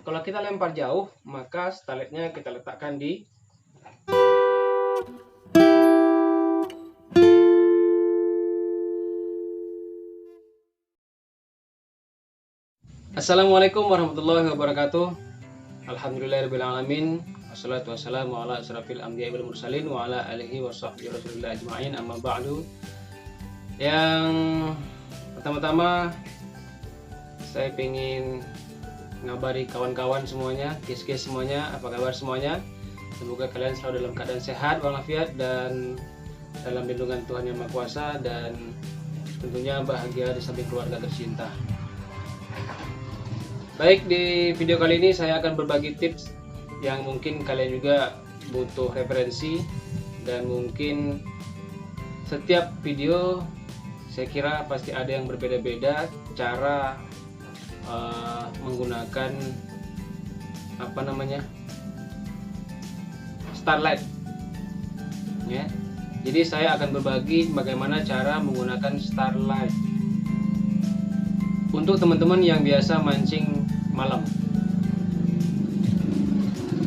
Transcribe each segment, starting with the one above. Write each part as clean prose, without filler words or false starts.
kalau kita lempar jauh, maka starlightnya kita letakkan di Assalamualaikum warahmatullahi wabarakatuh. Alhamdulillahirrahmanirrahim. Wassalatu wassalamu ala asrafil anbiya'i wal mursalin wa ala alihi wa sahbihi rasulillah ajma'in, amma ba'du. Yang pertama-tama saya ingin ngabari kawan-kawan semuanya, guys-guys semuanya, apa kabar semuanya? Semoga kalian selalu dalam keadaan sehat walafiat dan dalam lindungan Tuhan Yang Maha Kuasa, dan tentunya bahagia di samping keluarga tercinta. Baik, di video kali ini saya akan berbagi tips yang mungkin kalian juga butuh referensi, dan mungkin setiap video saya kira pasti ada yang berbeda-beda cara menggunakan starlight ya. Jadi saya akan berbagi bagaimana cara menggunakan starlight untuk teman-teman yang biasa mancing malam.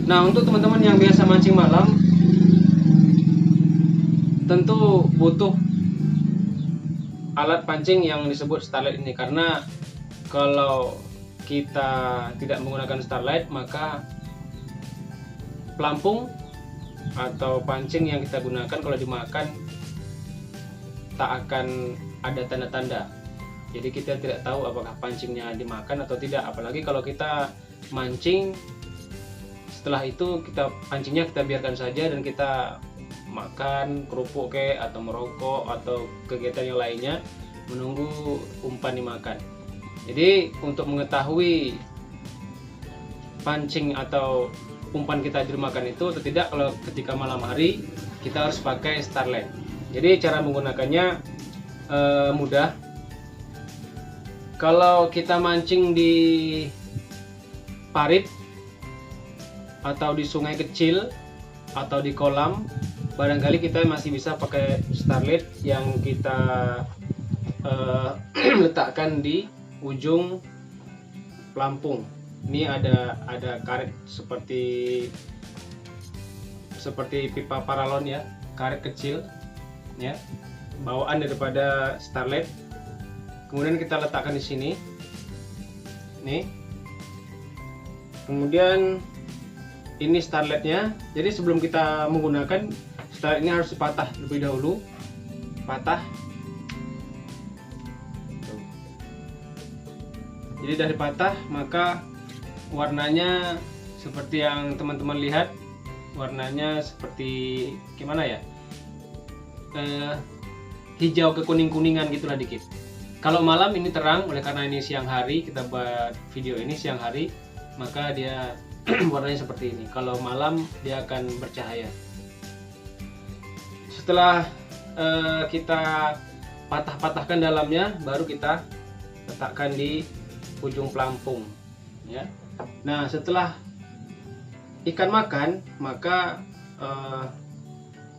Nah, untuk teman-teman yang biasa mancing malam tentu butuh alat pancing yang disebut starlight ini, karena kalau kita tidak menggunakan starlight maka pelampung atau pancing yang kita gunakan kalau dimakan tak akan ada tanda-tanda. Jadi kita tidak tahu apakah pancingnya dimakan atau tidak, apalagi kalau kita mancing setelah itu pancingnya kita biarkan saja dan kita makan kerupuk atau merokok atau kegiatan yang lainnya menunggu umpan dimakan. Jadi untuk mengetahui pancing atau umpan kita dimakan itu atau tidak kalau ketika malam hari, kita harus pakai starlight. Jadi cara menggunakannya mudah. Kalau kita mancing di parit atau di sungai kecil atau di kolam, barangkali kita masih bisa pakai starlight yang kita letakkan di ujung pelampung. Ini ada karet seperti pipa paralon ya, karet kecil ya, bawaan daripada starlight. Kemudian kita letakkan di sini. Nih. Kemudian ini starlightnya. Jadi sebelum kita menggunakan starlight ini harus dipatah terlebih dahulu. Patah. Jadi dari patah maka warnanya seperti yang teman-teman lihat, warnanya seperti gimana ya, hijau ke kuning-kuningan gitulah dikit. Kalau malam ini terang, oleh karena ini siang hari, kita buat video ini siang hari, maka dia warnanya seperti ini. Kalau malam dia akan bercahaya. Setelah kita patah-patahkan dalamnya, baru kita letakkan di ujung pelampung ya. Nah, setelah ikan makan, maka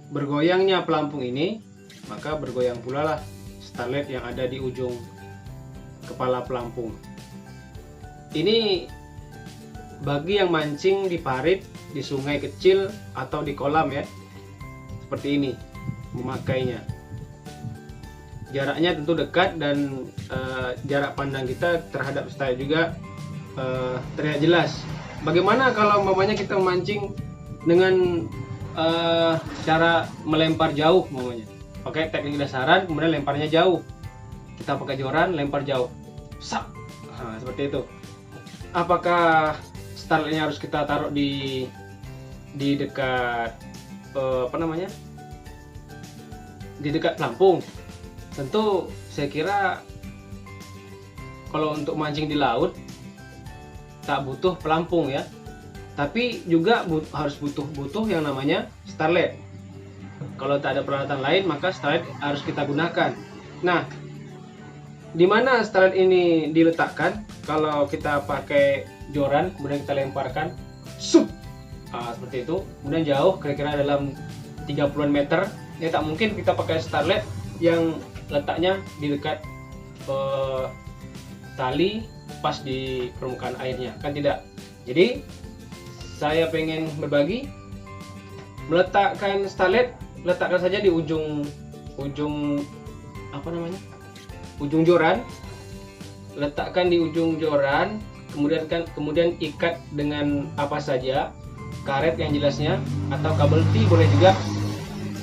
bergoyangnya pelampung ini, maka bergoyang pula lah starlight yang ada di ujung kepala pelampung. Ini bagi yang mancing di parit, di sungai kecil atau di kolam ya, seperti ini memakainya. Jaraknya tentu dekat dan jarak pandang kita terhadap starlight juga terlihat jelas. Bagaimana kalau umpamanya kita memancing dengan cara melempar jauh, umpamanya pakai teknik dasaran, kemudian lemparnya jauh, kita pakai joran lempar jauh, sap, nah, seperti itu. Apakah starlightnya harus kita taruh di dekat di dekat pelampung? Tentu saya kira kalau untuk mancing di laut tak butuh pelampung ya, tapi juga harus butuh yang namanya starlight. Kalau tak ada peralatan lain maka starlight harus kita gunakan. Nah, di mana starlight ini diletakkan? Kalau kita pakai joran kemudian kita lemparkan, sup, seperti itu, kemudian jauh kira-kira dalam 30-an meter, ya tak mungkin kita pakai starlight yang letaknya di dekat tali pas di permukaan airnya, kan tidak. Jadi saya pengen berbagi, meletakkan starlet, letakkan saja di ujung apa namanya, ujung joran. Letakkan di ujung joran, kemudian ikat dengan apa saja, karet yang jelasnya, atau kabel T boleh juga.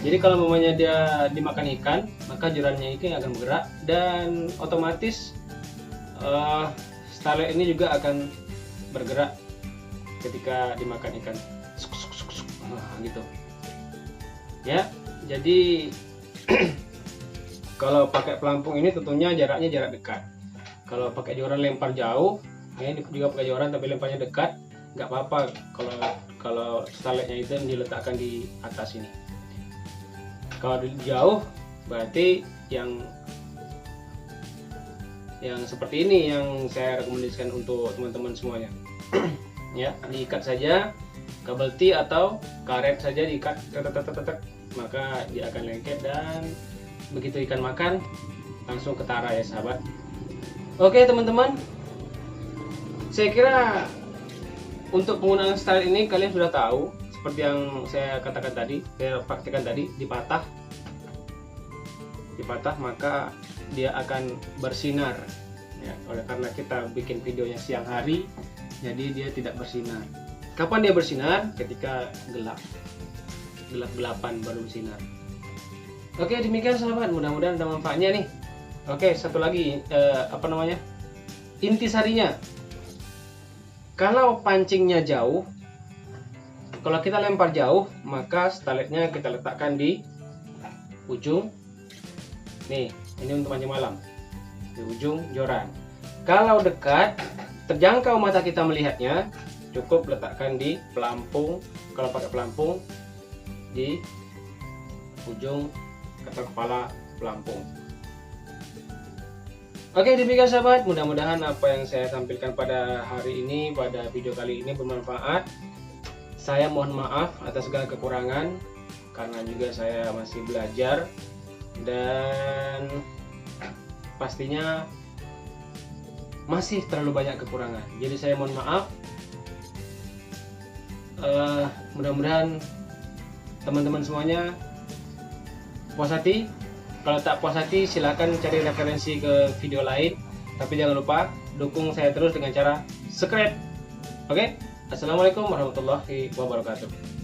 Jadi kalau mamanya dia dimakan ikan, maka jorannya itu akan bergerak, dan otomatis starlet ini juga akan bergerak ketika dimakan ikan. Nah, gitu ya. Jadi kalau pakai pelampung ini tentunya jaraknya jarak dekat. Kalau pakai joran lempar jauh, ini juga pakai joran tapi lemparnya dekat, nggak apa-apa kalau starletnya itu diletakkan di atas ini. Kalau jauh berarti yang seperti ini yang saya rekomendasikan untuk teman-teman semuanya. Ya, diikat saja, kabel T atau karet saja diikat, maka dia akan lengket, dan begitu ikan makan langsung ketara ya sahabat. Oke teman-teman, saya kira untuk penggunaan starlet ini kalian sudah tahu. Seperti yang saya katakan tadi, saya praktikkan tadi, dipatah maka dia akan bersinar ya. Oleh karena kita bikin videonya siang hari, jadi dia tidak bersinar. Kapan dia bersinar? Ketika gelap-gelapan baru bersinar. Oke, demikian sahabat, mudah-mudahan ada manfaatnya nih. Oke, satu lagi intisarinya, kalau pancingnya jauh, kalau kita lempar jauh, maka starletnya kita letakkan di ujung. Nih, ini untuk pancing malam, di ujung joran. Kalau dekat, terjangkau mata kita melihatnya, cukup letakkan di pelampung. Kalau pakai pelampung, di ujung atau kepala pelampung. Oke, demikian sahabat, mudah-mudahan apa yang saya tampilkan pada hari ini, pada video kali ini bermanfaat. Saya mohon maaf atas segala kekurangan, karena juga saya masih belajar dan pastinya masih terlalu banyak kekurangan. Jadi saya mohon maaf. Mudah-mudahan teman-teman semuanya puas hati. Kalau tak puas hati, silahkan cari referensi ke video lain. Tapi jangan lupa dukung saya terus dengan cara subscribe. Oke? Assalamualaikum warahmatullahi wabarakatuh.